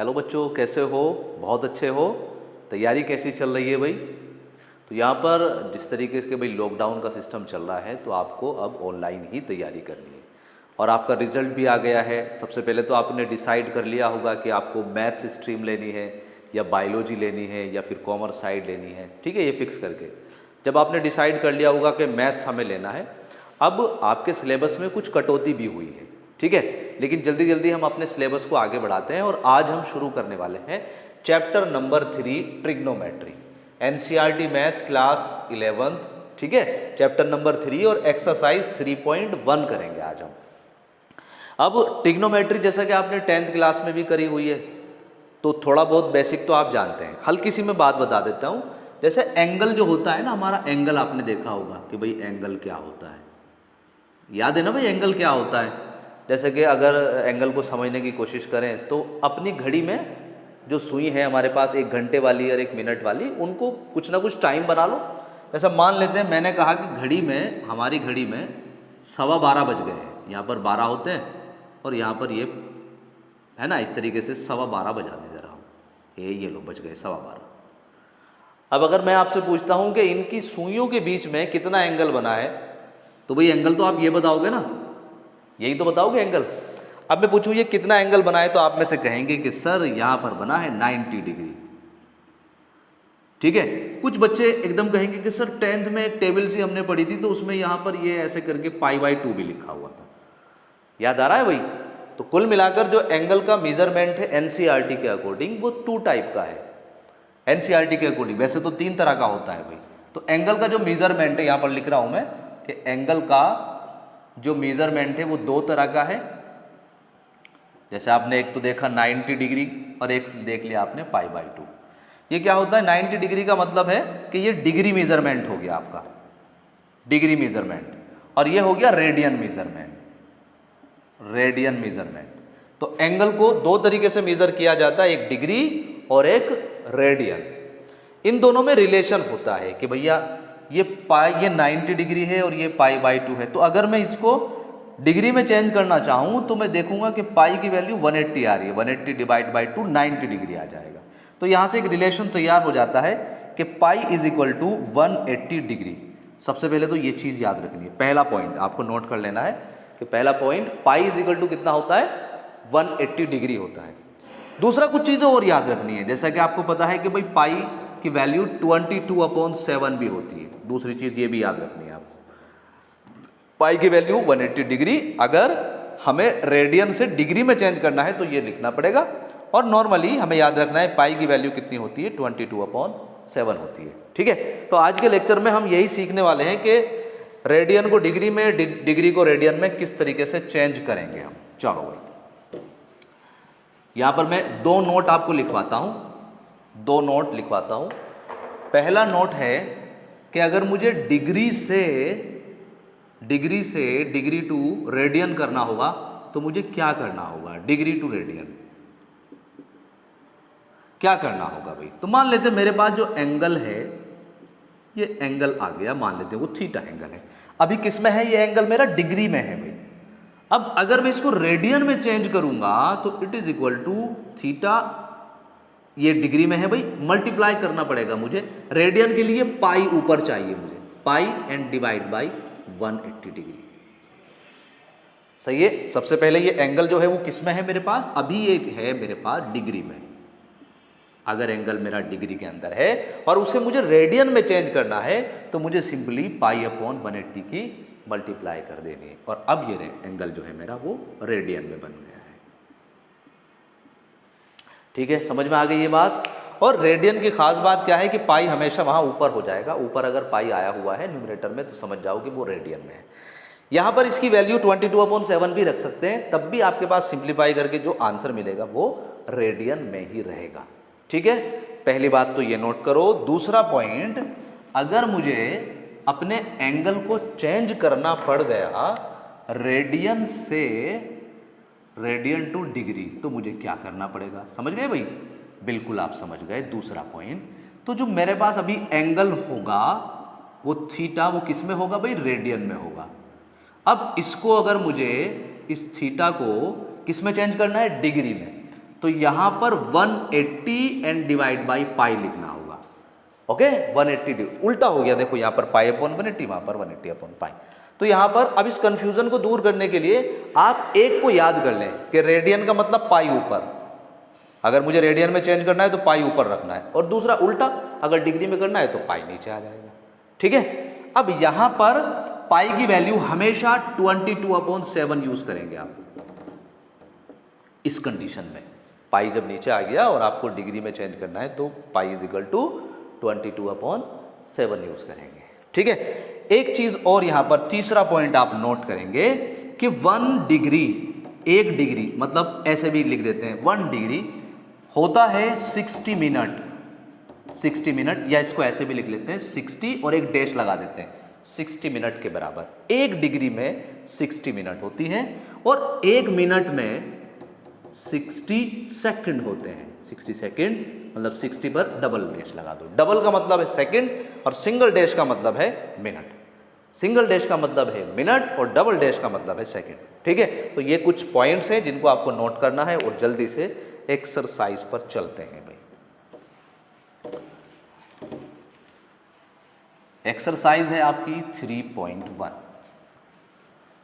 Hello बच्चों, कैसे हो? बहुत अच्छे हो? तैयारी कैसी चल रही है भाई? तो यहाँ पर जिस तरीके से भाई लॉकडाउन का सिस्टम चल रहा है तो आपको अब ऑनलाइन ही तैयारी करनी है और आपका रिजल्ट भी आ गया है। सबसे पहले तो आपने डिसाइड कर लिया होगा कि आपको मैथ्स स्ट्रीम लेनी है या बायोलॉजी लेनी है या फिर कॉमर्स साइड लेनी है। ठीक है, ये फिक्स करके जब आपने डिसाइड कर लिया होगा कि मैथ्स हमें लेना है, अब आपके सिलेबस में कुछ कटौती भी हुई है। ठीक है, लेकिन जल्दी जल्दी हम अपने सिलेबस को आगे बढ़ाते हैं और आज हम शुरू करने वाले हैं chapter number 3 trigonometry, NCERT maths class 11th। ठीक है, चैप्टर नंबर 3 और एक्सरसाइज 3.1 करेंगे आज हम। अब ट्रिग्नोमेट्री जैसा कि आपने 10th क्लास में भी करी हुई है तो थोड़ा बहुत बेसिक तो आप जानते हैं। हल्की सी मैं बात बता देता हूँ। जैसे एंगल जो होता है ना, हमारा एंगल आपने देखा होगा कि भाई एंगल क्या होता है। याद है ना भाई एंगल क्या होता है? जैसे कि अगर एंगल को समझने की कोशिश करें तो अपनी घड़ी में जो सुई है हमारे पास, 1 घंटे वाली और 1 मिनट वाली, उनको कुछ ना कुछ टाइम बना लो। ऐसा मान लेते हैं मैंने कहा कि घड़ी में, हमारी घड़ी में 12:15 बज गए हैं। यहाँ पर 12 होते हैं और यहाँ पर ये है ना, इस तरीके से 12:15 बजाने जा रहा हूँ। ये लो बज गए 12:15। अब अगर मैं आपसे पूछता हूँ कि इनकी सुइयों के बीच में कितना एंगल बना है, तो भाई एंगल तो आप ये बताओगे ना, यही तो बताओगे एंगल। अब मैं पूछूं ये कितना एंगल बना है तो आप में से कहेंगे कि सर यहाँ पर बना है 90 डिग्री। ठीक है, कुछ बच्चे एकदम कहेंगे कि सर 10th में एक टेबल सी हमने पढ़ी थी तो उसमें यहाँ पर ये ऐसे करके π/2 भी लिखा हुआ था। याद आ रहा है भाई? तो कुल मिलाकर जो एंगल का मेजरमेंट है एनसीईआरटी के अकॉर्डिंग वो 2 टाइप का है। एनसीईआरटी के अकॉर्डिंग वैसे तो 3 तरह का होता है भाई। तो एंगल का जो मेजरमेंट है, यहाँ पर लिख रहा हूं मैं कि एंगल का जो मेजरमेंट है वो 2 तरह का है। जैसे आपने एक तो देखा 90 डिग्री और एक देख लिया आपने π/2। ये क्या होता है? 90 डिग्री का मतलब है कि ये डिग्री मेजरमेंट हो गया आपका, डिग्री मेजरमेंट, और ये हो गया रेडियन मेजरमेंट, रेडियन मेजरमेंट। तो एंगल को 2 तरीके से मेजर किया जाता है, एक डिग्री और एक रेडियन। इन दोनों में रिलेशन होता है कि भैया ये 90 डिग्री है और ये π/2 है। तो अगर मैं इसको डिग्री में चेंज करना चाहूँ तो मैं देखूंगा कि पाई की वैल्यू 180 आ रही है, 180 डिवाइड बाई 2 90 डिग्री आ जाएगा। तो यहाँ से एक रिलेशन तैयार हो जाता है कि pi is equal to 180 degree. सबसे पहले तो ये चीज़ याद रखनी है, पहला पॉइंट आपको नोट कर लेना है कि पहला point pi is equal to कितना होता है? 180 डिग्री होता है। दूसरा कुछ चीज़ें और याद रखनी है, जैसा कि आपको पता है कि भाई पाई की वैल्यू 22/7 भी होती है। दूसरी चीज़ ये भी याद रखनी है आपको, पाई की वैल्यू 180 डिग्री। अगर हमें रेडियन से डिग्री में चेंज करना है तो ये लिखना पड़ेगा, और नॉर्मली हमें याद रखना है पाई की वैल्यू कितनी होती है? 22/7 होती है। ठीक है, तो आज के लेक्चर में हम यही सीखने वाले हैं कि रेडियन को डिग्री में, डिग्री को रेडियन में किस तरीके से चेंज करेंगे हम। चलो भाई, यहां पर मैं 2 नोट आपको लिखवाता हूं, 2 नोट लिखवाता हूं। पहला नोट है कि अगर मुझे डिग्री से डिग्री टू रेडियन करना होगा तो मुझे क्या करना होगा? डिग्री टू रेडियन क्या करना होगा भाई? तो मान लेते हैं मेरे पास जो एंगल है, ये एंगल आ गया, मान लेते हैं वो थीटा एंगल है। अभी किस में है ये एंगल? मेरा डिग्री में है भाई। अब अगर मैं इसको रेडियन में चेंज करूंगा तो it is equal to theta, ये डिग्री में है भाई, मल्टीप्लाई करना पड़ेगा मुझे। रेडियन के लिए पाई ऊपर चाहिए मुझे, पाई एंड डिवाइड बाई 180 डिग्री। सही है। सबसे पहले ये एंगल जो है वो किस में है मेरे पास? अभी ये है मेरे पास डिग्री में। अगर एंगल मेरा डिग्री के अंदर है और उसे मुझे रेडियन में चेंज करना है तो मुझे सिंपली π/180 की मल्टीप्लाई कर देनी है, और अब ये एंगल जो है मेरा वो रेडियन में बन गया है। ठीक है, समझ में आ गई ये बात। और रेडियन की खास बात क्या है कि पाई हमेशा वहां ऊपर हो जाएगा। ऊपर अगर पाई आया हुआ है न्यूमरेटर में तो समझ जाओ कि वो रेडियन में है। यहां पर इसकी वैल्यू 22/7 भी रख सकते हैं, तब भी आपके पास सिंप्लीफाई करके जो आंसर मिलेगा वो रेडियन में ही रहेगा। ठीक है, पहली बात तो ये नोट करो। दूसरा पॉइंट, अगर मुझे अपने एंगल को चेंज करना पड़ गया रेडियन से रेडियन टू डिग्री तो मुझे क्या करना पड़ेगा? समझ गए भाई? बिल्कुल आप समझ गए। दूसरा पॉइंट, तो जो मेरे पास अभी एंगल होगा वो थीटा, वो किस में होगा भाई? रेडियन में होगा। अब इसको अगर मुझे, इस थीटा को किस में चेंज करना है? डिग्री में। तो यहां पर 180 एंड डिवाइड बाई पाई लिखना होगा। ओके 180 उल्टा हो गया, देखो यहां पर पाई अपॉन 180, वहां पर 180 अपॉन पाई। तो यहां पर अब इस कंफ्यूजन को दूर करने के लिए आप एक को याद कर लें कि रेडियन का मतलब पाई ऊपर, अगर मुझे रेडियन में चेंज करना है तो पाई ऊपर रखना है, और दूसरा उल्टा, अगर डिग्री में करना है तो पाई नीचे आ जाएगा। ठीक है, अब यहां पर पाई की वैल्यू हमेशा 22/7 यूज करेंगे आप इस कंडीशन में। पाई जब नीचे आ गया और आपको डिग्री में चेंज करना है तो pi is equal to 22/7 use करेंगे। ठीक है, एक चीज और यहां पर तीसरा पॉइंट आप नोट करेंगे कि 1 डिग्री, 1 डिग्री मतलब ऐसे भी लिख देते हैं 1 डिग्री होता है 60 मिनट, 60 मिनट, या इसको ऐसे भी लिख लेते हैं 60 और एक डैश लगा देते हैं 60 मिनट के बराबर। 1 डिग्री में 60 मिनट होती हैं और 1 मिनट में 60 सेकंड होते हैं। 60 सेकंड मतलब 60 पर डबल डैश लगा दो, डबल का मतलब है सेकंड और सिंगल डैश का मतलब है मिनट। सिंगल डैश का मतलब है मिनट और डबल डैश का मतलब है सेकंड। ठीक है, तो ये कुछ पॉइंट्स हैं जिनको आपको नोट करना है और जल्दी से एक्सरसाइज पर चलते हैं भाई। एक्सरसाइज है आपकी 3.1।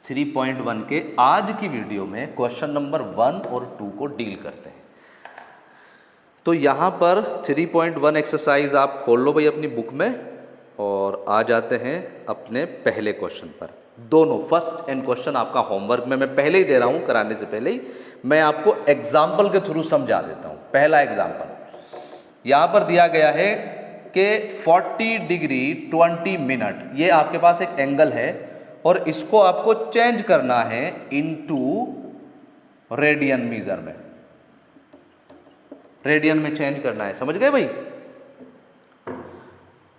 3.1 के आज की वीडियो में क्वेश्चन नंबर 1 और 2 को डील करते हैं। तो यहां पर 3.1 एक्सरसाइज आप खोल लो भाई अपनी बुक में और आ जाते हैं अपने पहले क्वेश्चन पर। दोनों फर्स्ट एंड क्वेश्चन आपका होमवर्क में मैं पहले ही दे रहा हूं, कराने से पहले ही मैं आपको एग्जाम्पल के थ्रू समझा देता हूं। पहला एग्जाम्पल यहां पर दिया गया है कि 40 डिग्री 20 मिनट, ये आपके पास एक एंगल है और इसको आपको चेंज करना है इनटू रेडियन मीजर में, रेडियन में चेंज करना है। समझ गए भाई?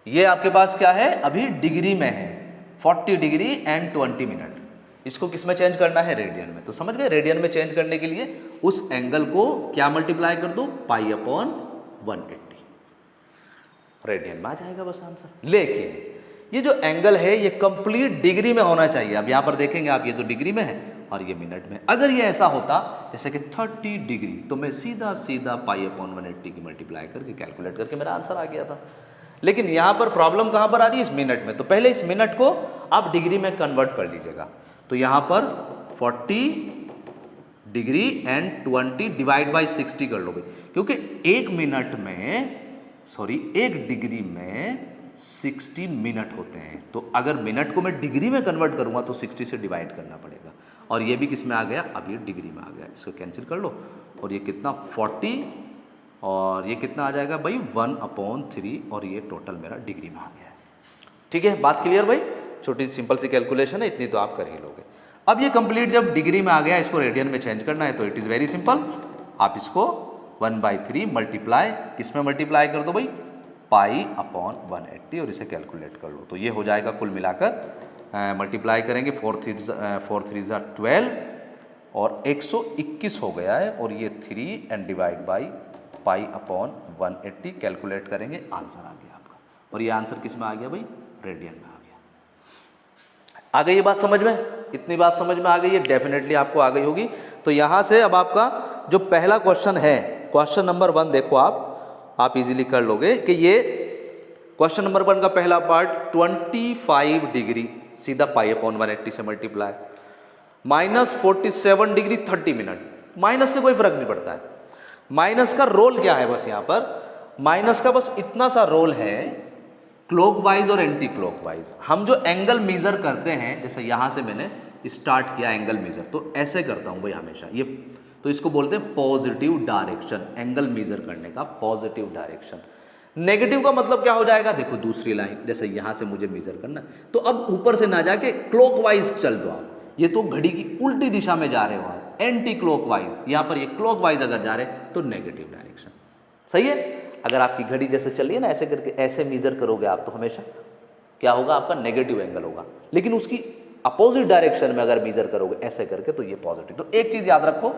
ये आपके पास क्या है, अभी डिग्री में है 40 डिग्री एंड 20 मिनट, इसको किस में चेंज करना है, रेडियन में। तो समझ गए, रेडियन में चेंज करने के लिए उस एंगल को क्या मल्टीप्लाई कर दो, पाई अपॉन 180, रेडियन में आ जाएगा बस आंसर। लेकिन ये जो एंगल है ये कंप्लीट डिग्री में होना चाहिए। अब यहां पर देखेंगे आप, ये तो डिग्री में है और ये मिनट में। अगर ये ऐसा होता जैसे कि 30 डिग्री तो मैं सीधा सीधा पाई अपॉन 180 की मल्टीप्लाई करके कैलकुलेट करके मेरा आंसर आ गया था। लेकिन यहां पर प्रॉब्लम कहां पर आ रही है, इस मिनट में। तो पहले इस मिनट को आप डिग्री में कन्वर्ट कर लीजिएगा। तो यहां पर 40 डिग्री एंड 20 डिवाइड बाई 60 कर लो भाई, क्योंकि एक मिनट में, सॉरी एक डिग्री में 60 मिनट होते हैं। तो अगर मिनट को मैं डिग्री में कन्वर्ट करूंगा तो 60 से डिवाइड करना पड़ेगा, और ये भी किस में आ गया, अब ये डिग्री में आ गया। इसको कैंसिल कर लो और ये कितना 40 और ये कितना आ जाएगा भाई 1/3, और ये टोटल मेरा डिग्री में आ गया है। ठीक है, बात क्लियर भाई? छोटी सी सिंपल सी कैलकुलेशन है, इतनी तो आप कर ही लोगे। अब ये कंप्लीट जब डिग्री में आ गया, इसको रेडियन में चेंज करना है तो इट इज़ वेरी सिंपल। आप इसको 1/3 मल्टीप्लाई किस में मल्टीप्लाई कर दो भाई, पाई अपॉन 180, और इसे कैलकुलेट कर लो। तो ये हो जाएगा कुल मिलाकर मल्टीप्लाई करेंगे 4 3 12 और 121 हो गया है, और ये 3 and divide by pi upon 180 calculate करेंगे, आंसर आ गया आपका। और ये आंसर किस में आ गया भाई, रेडियन में आ गया। आ गई ये बात समझ में? इतनी बात समझ में आ गई है, डेफिनेटली आपको आ गई होगी। तो यहां से अब आपका जो पहला क्वेश्चन है, क्वेश्चन नंबर 1 देखो आप इजीली कर लोगे कि ये क्वेश्चन नंबर 1 का पहला पार्ट 25 डिग्री सीधा पाई अपॉन 180 से मल्टीप्लाई, -47 डिग्री 30 मिनट, माइनस से कोई फर्क नहीं पड़ता है। माइनस का रोल क्या है, बस यहां पर माइनस का बस इतना सा रोल है, क्लॉकवाइज और एंटी क्लॉकवाइज। हम जो एंगल मेजर करते हैं, जैसे यहां से मैंने स्टार्ट किया एंगल मेजर, तो ऐसे करता हूं भाई हमेशा ये, तो इसको बोलते हैं पॉजिटिव डायरेक्शन, एंगल मेजर करने का पॉजिटिव डायरेक्शन। नेगेटिव का मतलब क्या हो जाएगा, देखो दूसरी लाइन, जैसे यहां से मुझे मेजर करना है तो अब ऊपर से ना जाके क्लॉकवाइज चल दो आप, ये तो घड़ी की उल्टी दिशा में जा रहे हो आप, एंटी क्लॉकवाइज। यहां पर ये क्लॉकवाइज अगर जा रहे तो नेगेटिव डायरेक्शन। सही है? अगर आपकी घड़ी जैसे चल रही है ना, ऐसे करके ऐसे मेजर करोगे आप तो हमेशा क्या होगा, आपका नेगेटिव एंगल होगा। लेकिन उसकी अपोजिट डायरेक्शन में अगर मेजर करोगे ऐसे करके तो ये पॉजिटिव। तो एक चीज याद रखो,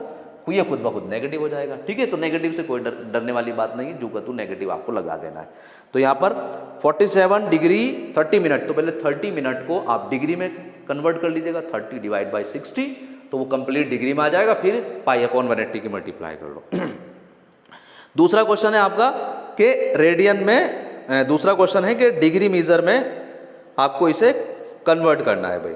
ये खुद ब खुद नेगेटिव हो जाएगा। ठीक है, तो नेगेटिव से कोई डरने वाली बात नहीं है, जो का तू नेगेटिव आपको लगा देना है। तो यहाँ पर 47 डिग्री 30 मिनट, तो पहले 30 मिनट को आप डिग्री में कन्वर्ट कर लीजिएगा, 30 डिवाइड बाई 60, तो वो कंप्लीट डिग्री में आ जाएगा, फिर पाई अपॉन 180 की मल्टीप्लाई कर लो। दूसरा क्वेश्चन है आपका कि रेडियन में, दूसरा क्वेश्चन है कि डिग्री मीजर में आपको इसे कन्वर्ट करना है भाई।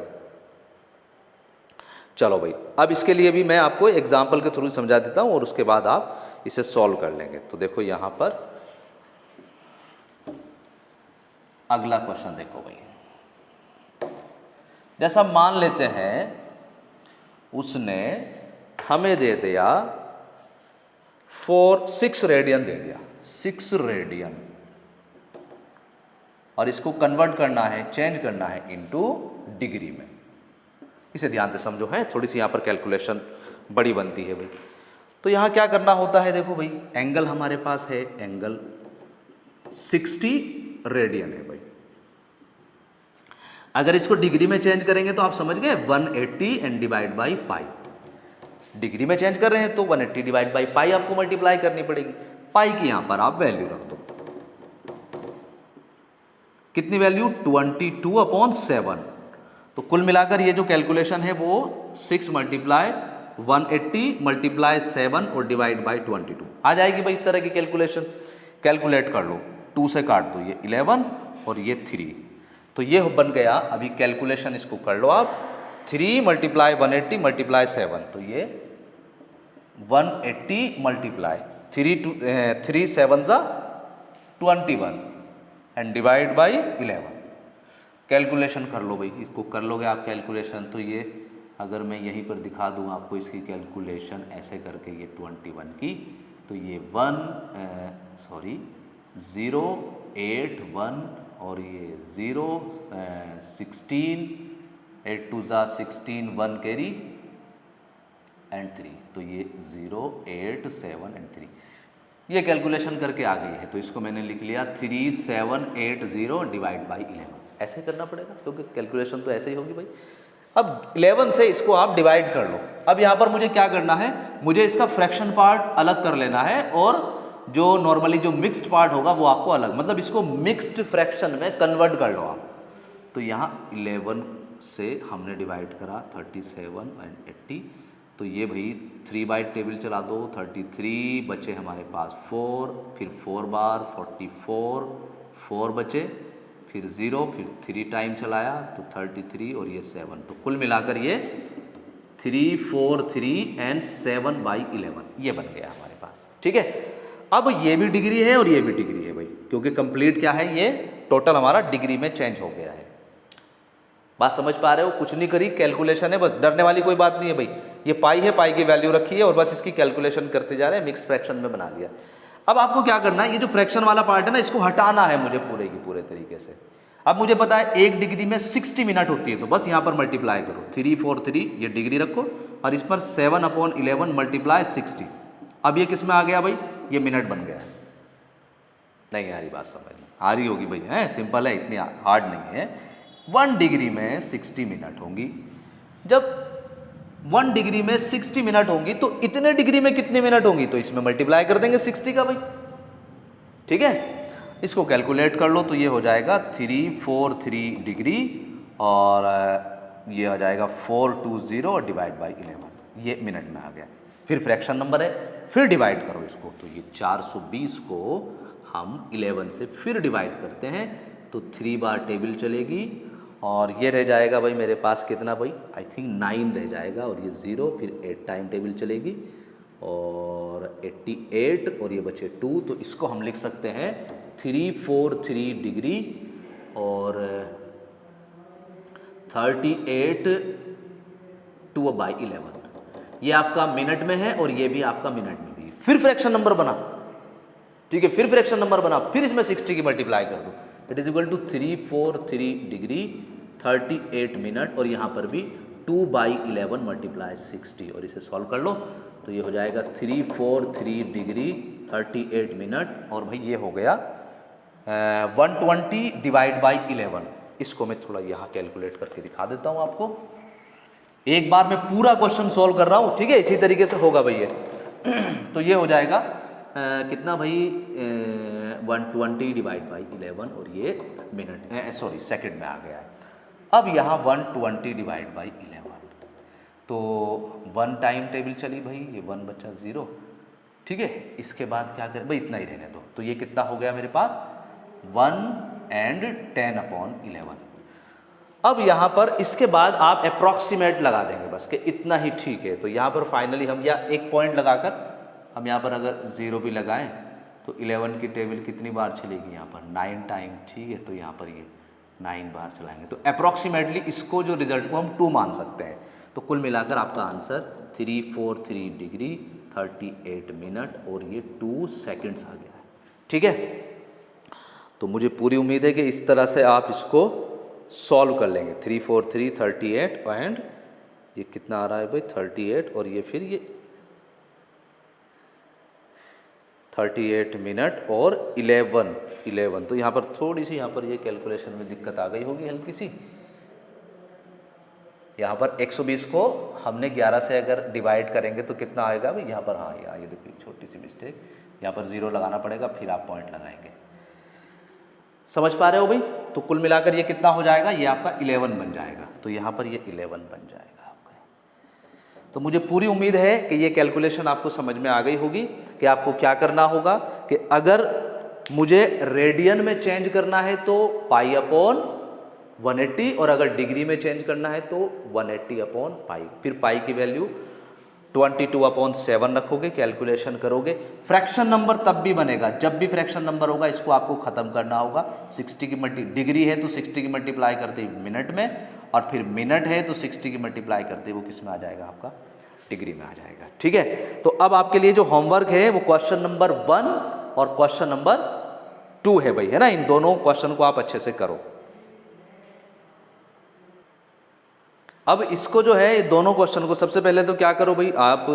चलो भाई, अब इसके लिए भी मैं आपको एग्जाम्पल के थ्रू समझा देता हूं और उसके बाद आप इसे सॉल्व कर लेंगे। तो देखो यहां पर अगला क्वेश्चन देखो भाई, जैसा मान लेते हैं उसने हमें दे दिया 6 रेडियन दे दिया, 6 रेडियन, और इसको कन्वर्ट करना है, चेंज करना है इनटू डिग्री में। इसे ध्यान से समझो, है थोड़ी सी यहाँ पर कैलकुलेशन बड़ी बनती है भाई। तो यहाँ क्या करना होता है, देखो भाई एंगल हमारे पास है, एंगल 60 रेडियन है भाई। अगर इसको डिग्री में चेंज करेंगे तो आप समझ गए 180 and divide by pi. Degree में चेंज कर रहे हैं तो 180 डिवाइड बाई पाई आपको मल्टीप्लाई करनी पड़ेगी। पाई की यहां पर आप वैल्यू रख दो, कितनी वैल्यू 22/7। तो कुल मिलाकर ये जो कैलकुलेशन है वो 6 मल्टीप्लाई 180 मल्टीप्लाई 7 और डिवाइड बाई 22 आ जाएगी भाई। इस तरह की कैलकुलेशन कैलकुलेट कर लो, 2 से काट दो, ये 11 और ये 3, तो ये बन गया। अभी कैलकुलेशन इसको कर लो आप, 3 मल्टीप्लाई 180 मल्टीप्लाई 7, तो ये 180 मल्टीप्लाई 3 7 जा 21 एंड डिवाइड बाई 11। कैलकुलेशन कर लो भाई, इसको कर लोगे आप कैलकुलेशन, तो ये अगर मैं यहीं पर दिखा दूँ आपको इसकी कैलकुलेशन ऐसे करके, ये 21 की, तो ये 081 और ये 0 16 8 2 जा 16 1 कैरी एंड 3, तो ये 0 8 7 एंड 3 ये कैलकुलेशन करके आ गई है। तो इसको मैंने लिख लिया 3780 डिवाइड बाई 11। ऐसे करना पड़ेगा क्योंकि कैलकुलेशन तो ऐसे ही होगी भाई। अब 11 से इसको आप डिवाइड कर लो। अब यहाँ पर मुझे क्या करना है, मुझे इसका फ्रैक्शन पार्ट अलग कर लेना है और जो नॉर्मली जो मिक्स्ड पार्ट होगा वो आपको अलग, मतलब इसको मिक्स्ड फ्रैक्शन में कन्वर्ट कर लो आप। तो यहाँ 11 से हमने डिवाइड करा 37 एंड 80, तो ये भाई 3 बाई टेबल चला दो, 33 बचे हमारे पास 4, फिर 4 बार 44, 4 बचे, फिर 0, फिर 3 टाइम चलाया तो 33 और ये 7, तो कुल मिलाकर ये 3 4 3 एंड 7 बाई 11 ये बन गया हमारे पास। ठीक है, अब ये भी डिग्री है और ये भी डिग्री है भाई, क्योंकि कंप्लीट क्या है, ये टोटल हमारा डिग्री में चेंज हो गया है। बात समझ पा रहे हो, कुछ नहीं करी, कैलकुलेशन है, बस डरने वाली कोई बात नहीं है भाई। ये पाई है, पाई की वैल्यू रखी है और बस इसकी कैलकुलेशन करते जा रहे हैं, मिक्स्ड फ्रैक्शन में बना दिया। अब आपको क्या करना है, ये जो फ्रैक्शन वाला पार्ट है ना, इसको हटाना है मुझे पूरे की पूरे तरीके से। अब मुझे पता है 1 डिग्री में 60 मिनट होती है, तो बस यहाँ पर मल्टीप्लाई करो, 3 4 3 ये डिग्री रखो और इस पर 7/11 मल्टीप्लाई 60। अब ये किस में आ गया भाई, ये मिनट बन गया। नहीं आ रही बात समझ में, आ रही होगी भाई, है सिंपल है, इतनी हार्ड नहीं है। 1 डिग्री में 60 मिनट होंगी। जब 1 डिग्री में 60 मिनट होंगी तो इतने डिग्री में कितने मिनट होंगी, तो इसमें मल्टीप्लाई कर देंगे 60 का भाई। ठीक है, इसको कैलकुलेट कर लो, तो ये हो जाएगा 343 डिग्री और ये हो जाएगा 420 और डिवाइड बाई 11, ये मिनट में आ गया। फिर फ्रैक्शन नंबर है, फिर डिवाइड करो इसको, तो ये 420 को हम 11 से फिर डिवाइड करते हैं, तो 3 बार टेबल चलेगी और ये रह जाएगा भाई मेरे पास कितना भाई, आई थिंक 9 रह जाएगा, और ये 0, फिर 8 टाइम टेबल चलेगी और 88 और ये बचे 2, तो इसको हम लिख सकते हैं 343 डिग्री और 38 2/11। ये आपका मिनट में है और ये भी आपका मिनट में भी। फिर फ्रैक्शन नंबर बना, ठीक है, फिर फ्रैक्शन नंबर बना, फिर इसमें 60 की मल्टीप्लाई कर दो, it is equal to 343 degree 38 minute और यहाँ पर भी 2/11 मल्टीप्लाई 60 और इसे सॉल्व कर लो, तो ये हो जाएगा 343 डिग्री 38 मिनट और भाई ये हो गया 120 डिवाइड बाई 11। इसको मैं थोड़ा यहाँ कैलकुलेट करके दिखा देता हूँ आपको। एक बार मैं पूरा क्वेश्चन सॉल्व कर रहा हूँ, ठीक है, इसी तरीके से होगा भाई ये। तो ये हो जाएगा कितना भाई 120 डिवाइड बाई 11 और ये मिनट सेकंड में आ गया है। अब यहाँ 120 डिवाइड बाई 11, तो 1 टाइम टेबल चली भाई, ये 1 बचा 0, ठीक है। इसके बाद क्या करें भाई, इतना ही रहने दो। तो ये कितना हो गया मेरे पास 1 एंड 10/11। अब यहाँ पर इसके बाद आप अप्रॉक्सीमेट लगा देंगे बस कि इतना ही ठीक है। तो यहाँ पर फाइनली हम या एक पॉइंट लगाकर हम यहाँ पर अगर 0 भी लगाएं तो 11 की टेबल कितनी बार चलेगी यहाँ पर 9 टाइम, ठीक है। तो यहाँ पर ये 9 बार चलाएंगे तो अप्रॉक्सीमेटली इसको जो रिजल्ट को हम 2 मान सकते हैं। तो कुल मिलाकर आपका आंसर 343 डिग्री 38 मिनट और ये 2 सेकंड्स आ गया है, ठीक है। तो मुझे पूरी उम्मीद है कि इस तरह से आप इसको सॉल्व कर लेंगे। 343 38 एंड ये कितना आ रहा है भाई 38 और ये फिर ये 38 मिनट और 11। तो यहाँ पर थोड़ी सी यहाँ पर ये कैलकुलेशन में दिक्कत आ गई होगी हल्की सी। यहाँ पर 120 को हमने 11 से अगर डिवाइड करेंगे तो कितना आएगा भाई यहाँ पर, हाँ ये देखिए छोटी सी मिस्टेक, यहाँ पर 0 लगाना पड़ेगा फिर आप पॉइंट लगाएंगे। समझ पा रहे हो भाई। तो कुल मिलाकर ये कितना हो जाएगा, ये आपका 11 बन जाएगा। तो यहाँ पर ये 11 बन जाएगा आपका। तो मुझे पूरी उम्मीद है कि ये कैलकुलेशन आपको समझ में आ गई होगी कि आपको क्या करना होगा कि अगर मुझे रेडियन में चेंज करना है तो π/180 और अगर डिग्री में चेंज करना है तो 180/π। फिर पाई की वैल्यू 22/7 रखोगे, कैलकुलेशन करोगे। फ्रैक्शन नंबर तब भी बनेगा जब भी फ्रैक्शन नंबर होगा इसको आपको खत्म करना होगा। 60 की डिग्री है तो 60 की मल्टीप्लाई करते ही मिनट में, और फिर मिनट है तो 60 की मल्टीप्लाई करते ही वो किस में आ जाएगा, आपका डिग्री में आ जाएगा, ठीक है। तो अब आपके लिए जो होमवर्क है वो क्वेश्चन नंबर 1 और क्वेश्चन नंबर 2 है भाई, है ना। इन दोनों क्वेश्चन को आप अच्छे से करो। अब इसको जो है दोनों क्वेश्चन को सबसे पहले तो क्या करो भाई, आप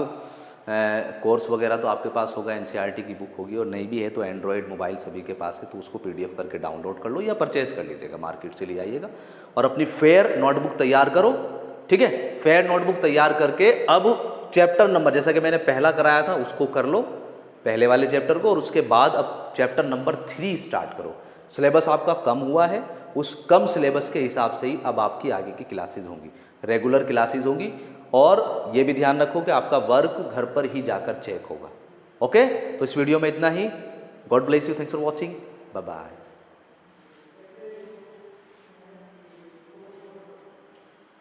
कोर्स वगैरह तो आपके पास होगा, एनसीईआरटी की बुक होगी, और नहीं भी है तो एंड्रॉयड मोबाइल सभी के पास है तो उसको पीडीएफ करके डाउनलोड कर लो या परचेज कर लीजिएगा, मार्केट से ले आइएगा। और अपनी फेयर नोटबुक तैयार करो, ठीक है। फेयर नोटबुक तैयार करके अब चैप्टर नंबर जैसा कि मैंने पहला कराया था उसको कर लो, पहले वाले चैप्टर को, और उसके बाद अब चैप्टर नंबर 3 स्टार्ट करो। सिलेबस आपका कम हुआ है, उस कम सिलेबस के हिसाब से ही अब आपकी आगे की क्लासेज होंगी, रेगुलर क्लासेज होंगी। और ये भी ध्यान रखो कि आपका वर्क घर पर ही जाकर चेक होगा। ओके, तो इस वीडियो में इतना ही। God bless you, thanks for watching, bye bye.